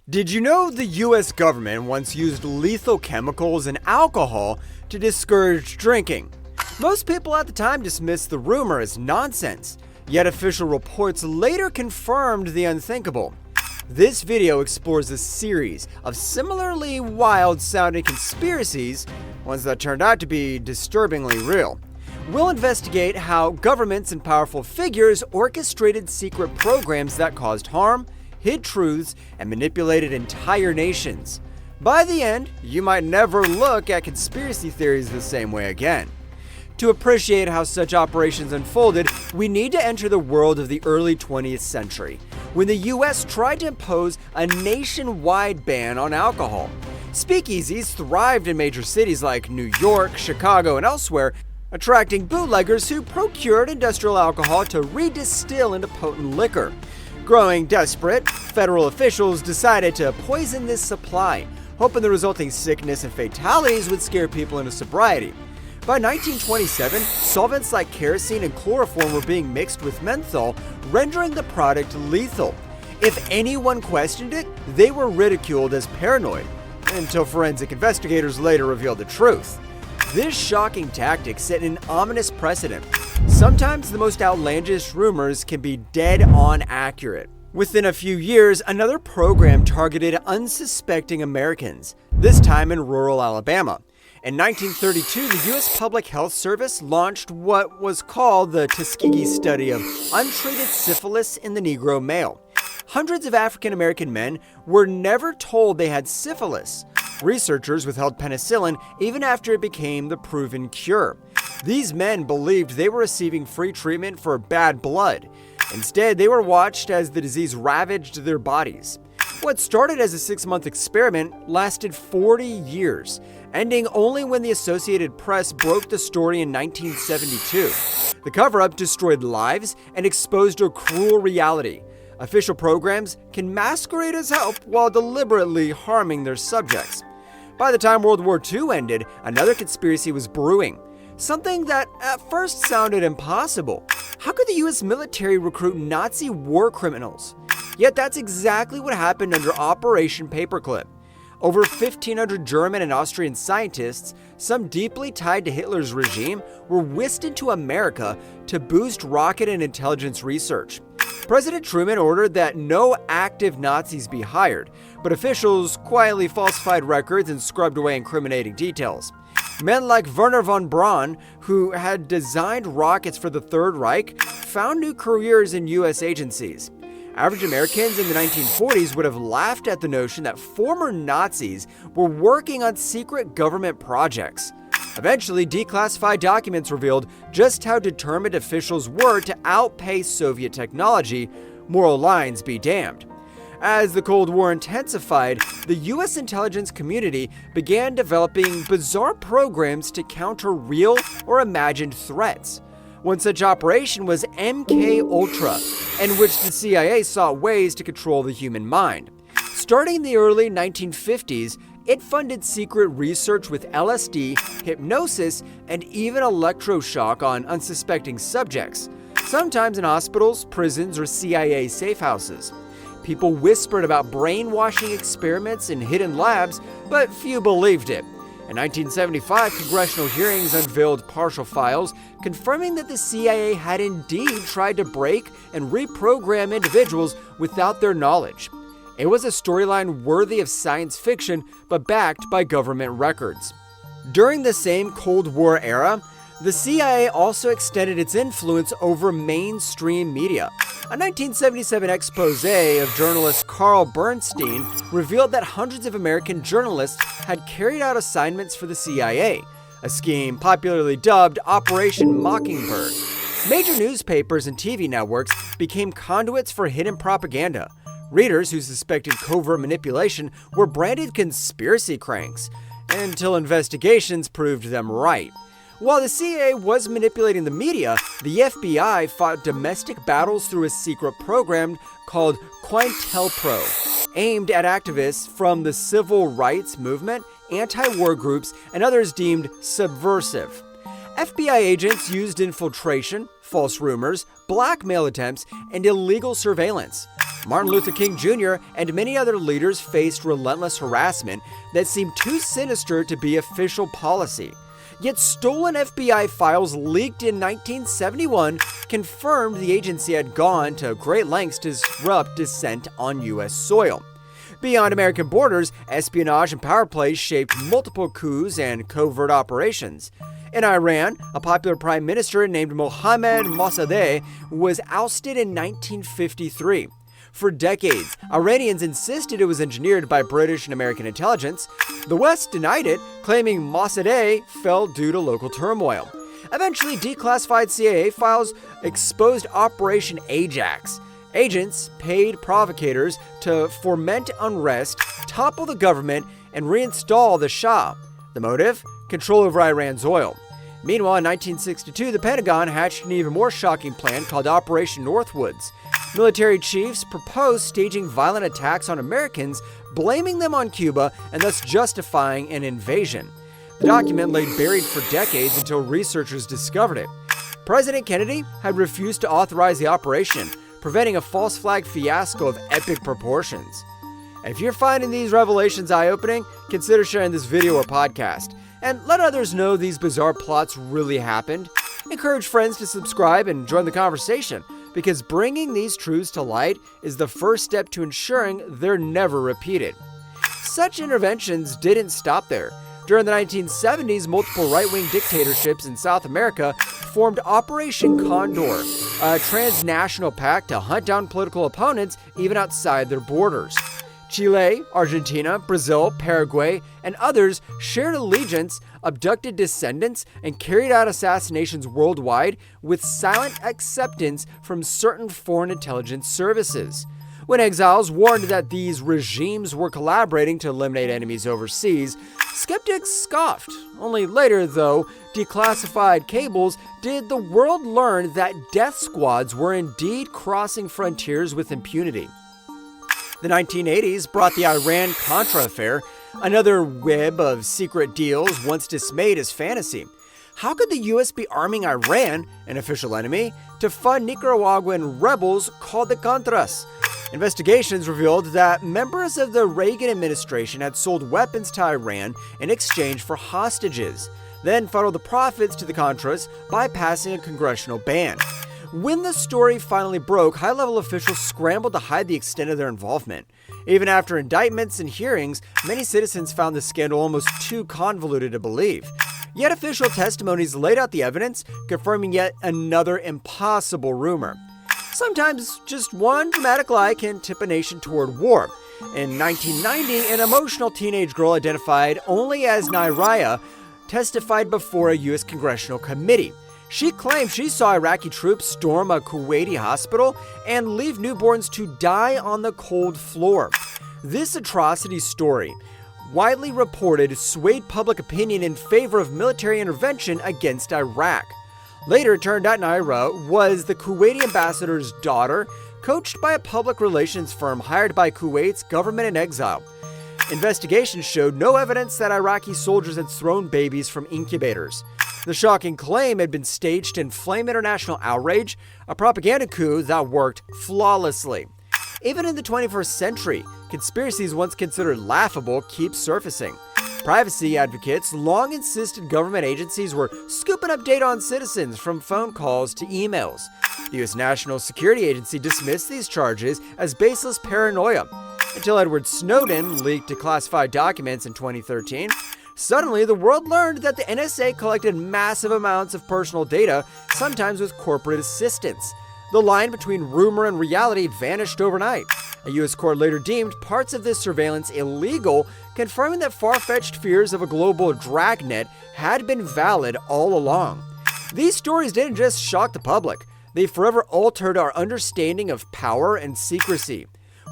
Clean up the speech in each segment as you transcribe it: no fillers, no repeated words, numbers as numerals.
Did you know the US government once used lethal chemicals and alcohol to discourage drinking? Most people at the time dismissed the rumor as nonsense, yet official reports later confirmed the unthinkable. This video explores a series of similarly wild-sounding conspiracies, ones that turned out to be disturbingly real. We'll investigate how governments and powerful figures orchestrated secret programs that caused harm, hid truths, and manipulated entire nations. By the end, you might never look at conspiracy theories the same way again. To appreciate how such operations unfolded, we need to enter the world of the early 20th century, when the US tried to impose a nationwide ban on alcohol. Speakeasies thrived in major cities like New York, Chicago, and elsewhere, attracting bootleggers who procured industrial alcohol to redistill into potent liquor. Growing desperate, federal officials decided to poison this supply, hoping the resulting sickness and fatalities would scare people into sobriety. By 1927, solvents like kerosene and chloroform were being mixed with menthol, rendering the product lethal. If anyone questioned it, they were ridiculed as paranoid, until forensic investigators later revealed the truth. This shocking tactic set an ominous precedent. Sometimes the most outlandish rumors can be dead-on accurate. Within a few years, another program targeted unsuspecting Americans, this time in rural Alabama. In 1932, the U.S. Public Health Service launched what was called the Tuskegee study of untreated syphilis in the Negro male. Hundreds of African American men were never told they had syphilis. Researchers withheld penicillin even after it became the proven cure. These men believed they were receiving free treatment for bad blood. Instead, they were watched as the disease ravaged their bodies. What started as a 6-month experiment lasted 40 years, ending only when the Associated Press broke the story in 1972. The cover-up destroyed lives and exposed a cruel reality. Official programs can masquerade as help while deliberately harming their subjects. By the time World War II ended, another conspiracy was brewing. Something that at first sounded impossible. How could the US military recruit Nazi war criminals? Yet that's exactly what happened under Operation Paperclip. Over 1,500 German and Austrian scientists, some deeply tied to Hitler's regime, were whisked into America to boost rocket and intelligence research. President Truman ordered that no active Nazis be hired, but officials quietly falsified records and scrubbed away incriminating details. Men like Werner von Braun, who had designed rockets for the Third Reich, found new careers in U.S. agencies. Average Americans in the 1940s would have laughed at the notion that former Nazis were working on secret government projects. Eventually, declassified documents revealed just how determined officials were to outpace Soviet technology. Moral lines be damned. As the Cold War intensified, the U.S. intelligence community began developing bizarre programs to counter real or imagined threats. One such operation was MKUltra, in which the CIA sought ways to control the human mind. Starting in the early 1950s, it funded secret research with LSD, hypnosis, and even electroshock on unsuspecting subjects, sometimes in hospitals, prisons, or CIA safe houses. People whispered about brainwashing experiments in hidden labs, but few believed it. In 1975, congressional hearings unveiled partial files confirming that the CIA had indeed tried to break and reprogram individuals without their knowledge. It was a storyline worthy of science fiction, but backed by government records. During the same Cold War era, the CIA also extended its influence over mainstream media. A 1977 expose of journalist Carl Bernstein revealed that hundreds of American journalists had carried out assignments for the CIA, a scheme popularly dubbed Operation Mockingbird. Major newspapers and TV networks became conduits for hidden propaganda. Readers who suspected covert manipulation were branded conspiracy cranks, until investigations proved them right. While the CIA was manipulating the media, the FBI fought domestic battles through a secret program called COINTELPRO, aimed at activists from the civil rights movement, anti-war groups, and others deemed subversive. FBI agents used infiltration, false rumors, blackmail attempts, and illegal surveillance. Martin Luther King Jr. and many other leaders faced relentless harassment that seemed too sinister to be official policy. Yet stolen FBI files leaked in 1971 confirmed the agency had gone to great lengths to disrupt dissent on U.S. soil. Beyond American borders, espionage and power plays shaped multiple coups and covert operations. In Iran, a popular prime minister named Mohammad Mossadegh was ousted in 1953. For decades, Iranians insisted it was engineered by British and American intelligence. The West denied it, claiming Mossadegh fell due to local turmoil. Eventually, declassified CIA files exposed Operation Ajax. Agents paid provocators to foment unrest, topple the government, and reinstall the Shah. The motive? Control over Iran's oil. Meanwhile, in 1962, the Pentagon hatched an even more shocking plan called Operation Northwoods. Military chiefs proposed staging violent attacks on Americans, blaming them on Cuba and thus justifying an invasion. The document lay buried for decades until researchers discovered it. President Kennedy had refused to authorize the operation, preventing a false flag fiasco of epic proportions. If you're finding these revelations eye-opening, consider sharing this video or podcast, and let others know these bizarre plots really happened. Encourage friends to subscribe and join the conversation, because bringing these truths to light is the first step to ensuring they're never repeated. Such interventions didn't stop there. During the 1970s, multiple right-wing dictatorships in South America formed Operation Condor, a transnational pact to hunt down political opponents even outside their borders. Chile, Argentina, Brazil, Paraguay, and others shared allegiance, abducted descendants, and carried out assassinations worldwide with silent acceptance from certain foreign intelligence services. When exiles warned that these regimes were collaborating to eliminate enemies overseas, skeptics scoffed. Only later, though, declassified cables did the world learn that death squads were indeed crossing frontiers with impunity. The 1980s brought the Iran-Contra affair, another web of secret deals once dismayed as fantasy. How could the U.S. be arming Iran, an official enemy, to fund Nicaraguan rebels called the Contras? Investigations revealed that members of the Reagan administration had sold weapons to Iran in exchange for hostages, then funneled the profits to the Contras, bypassing a congressional ban. When the story finally broke, high-level officials scrambled to hide the extent of their involvement. Even after indictments and hearings, many citizens found the scandal almost too convoluted to believe. Yet official testimonies laid out the evidence, confirming yet another impossible rumor. Sometimes just one dramatic lie can tip a nation toward war. In 1990, an emotional teenage girl identified only as Nairaya testified before a U.S. congressional committee. She claimed she saw Iraqi troops storm a Kuwaiti hospital and leave newborns to die on the cold floor. This atrocity story, widely reported, swayed public opinion in favor of military intervention against Iraq. Later, it turned out Naira was the Kuwaiti ambassador's daughter, coached by a public relations firm hired by Kuwait's government in exile. Investigations showed no evidence that Iraqi soldiers had thrown babies from incubators. The shocking claim had been staged to inflame international outrage, a propaganda coup that worked flawlessly. Even in the 21st century, conspiracies once considered laughable keep surfacing. Privacy advocates long insisted government agencies were scooping up data on citizens from phone calls to emails. The U.S. National Security Agency dismissed these charges as baseless paranoia, until Edward Snowden leaked declassified documents in 2013. Suddenly, the world learned that the NSA collected massive amounts of personal data, sometimes with corporate assistance. The line between rumor and reality vanished overnight. A U.S. court later deemed parts of this surveillance illegal, confirming that far-fetched fears of a global dragnet had been valid all along. These stories didn't just shock the public, they forever altered our understanding of power and secrecy.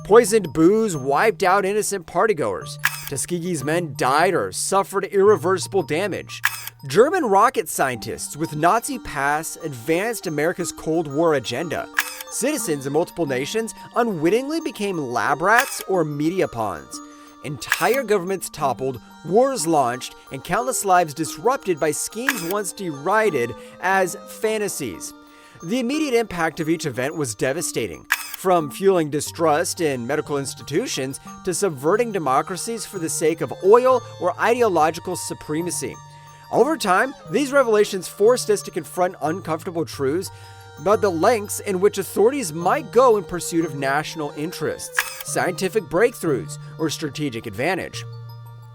Poisoned booze wiped out innocent partygoers. Tuskegee's men died or suffered irreversible damage. German rocket scientists with Nazi past advanced America's Cold War agenda. Citizens in multiple nations unwittingly became lab rats or media pawns. Entire governments toppled, wars launched, and countless lives disrupted by schemes once derided as fantasies. The immediate impact of each event was devastating. from fueling distrust in medical institutions to subverting democracies for the sake of oil or ideological supremacy. Over time, these revelations forced us to confront uncomfortable truths about the lengths in which authorities might go in pursuit of national interests, scientific breakthroughs, or strategic advantage.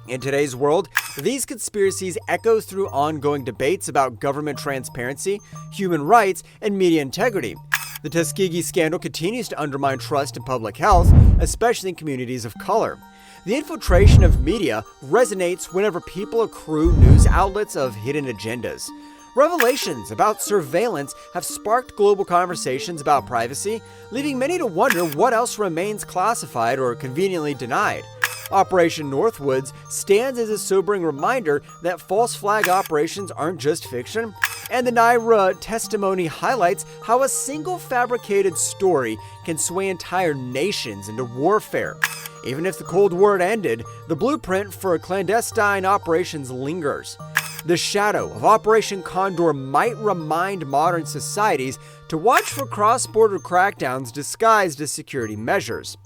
In today's world, these conspiracies echo through ongoing debates about government transparency, human rights, and media integrity. The Tuskegee scandal continues to undermine trust in public health, especially in communities of color. The infiltration of media resonates whenever people accrue news outlets of hidden agendas. Revelations about surveillance have sparked global conversations about privacy, leaving many to wonder what else remains classified or conveniently denied. Operation Northwoods stands as a sobering reminder that false flag operations aren't just fiction, and the Naira testimony highlights how a single fabricated story can sway entire nations into warfare. Even if the Cold War had ended, the blueprint for clandestine operations lingers. The shadow of Operation Condor might remind modern societies to watch for cross-border crackdowns disguised as security measures.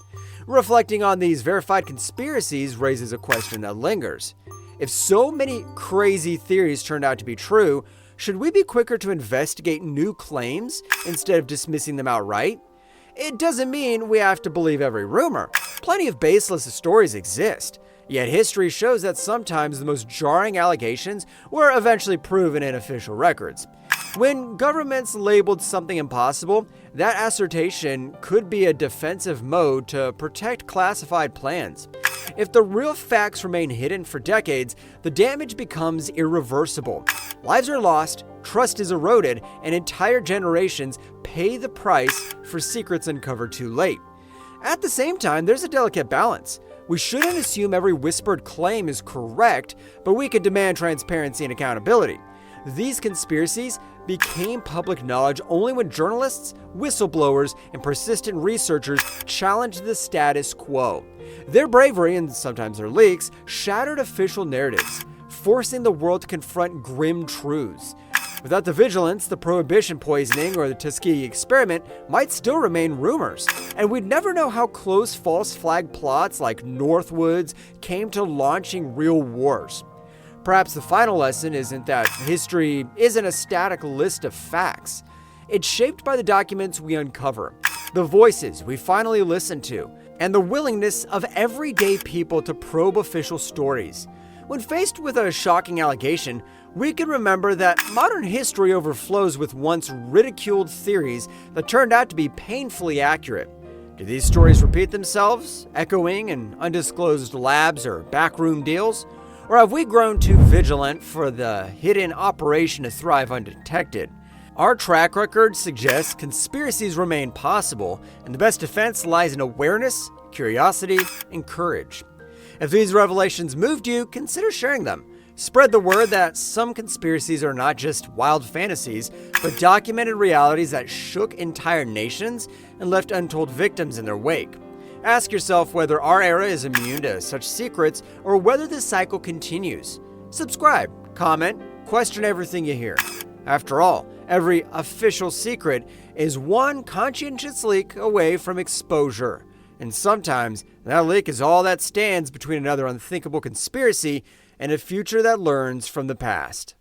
Reflecting on these verified conspiracies raises a question that lingers. If so many crazy theories turned out to be true, should we be quicker to investigate new claims instead of dismissing them outright? It doesn't mean we have to believe every rumor. Plenty of baseless stories exist. Yet history shows that sometimes the most jarring allegations were eventually proven in official records. When governments labeled something impossible, that assertion could be a defensive mode to protect classified plans. If the real facts remain hidden for decades, the damage becomes irreversible. Lives are lost, trust is eroded, and entire generations pay the price for secrets uncovered too late. At the same time, there's a delicate balance. We shouldn't assume every whispered claim is correct, but we can demand transparency and accountability. These conspiracies became public knowledge only when journalists, whistleblowers, and persistent researchers challenged the status quo. Their bravery, and sometimes their leaks, shattered official narratives, forcing the world to confront grim truths. Without the vigilance, the Prohibition poisoning or the Tuskegee experiment might still remain rumors, and we'd never know how close false flag plots like Northwoods came to launching real wars. Perhaps the final lesson isn't that history isn't a static list of facts. It's shaped by the documents we uncover, the voices we finally listen to, and the willingness of everyday people to probe official stories. When faced with a shocking allegation, we can remember that modern history overflows with once ridiculed theories that turned out to be painfully accurate. Do these stories repeat themselves, echoing in undisclosed labs or backroom deals? Or have we grown too vigilant for the hidden operation to thrive undetected? Our track record suggests conspiracies remain possible, and the best defense lies in awareness, curiosity, and courage. If these revelations moved you, consider sharing them. Spread the word that some conspiracies are not just wild fantasies, but documented realities that shook entire nations and left untold victims in their wake. Ask yourself whether our era is immune to such secrets or whether this cycle continues. Subscribe, comment, question everything you hear. After all, every official secret is one conscientious leak away from exposure. And sometimes that leak is all that stands between another unthinkable conspiracy and a future that learns from the past.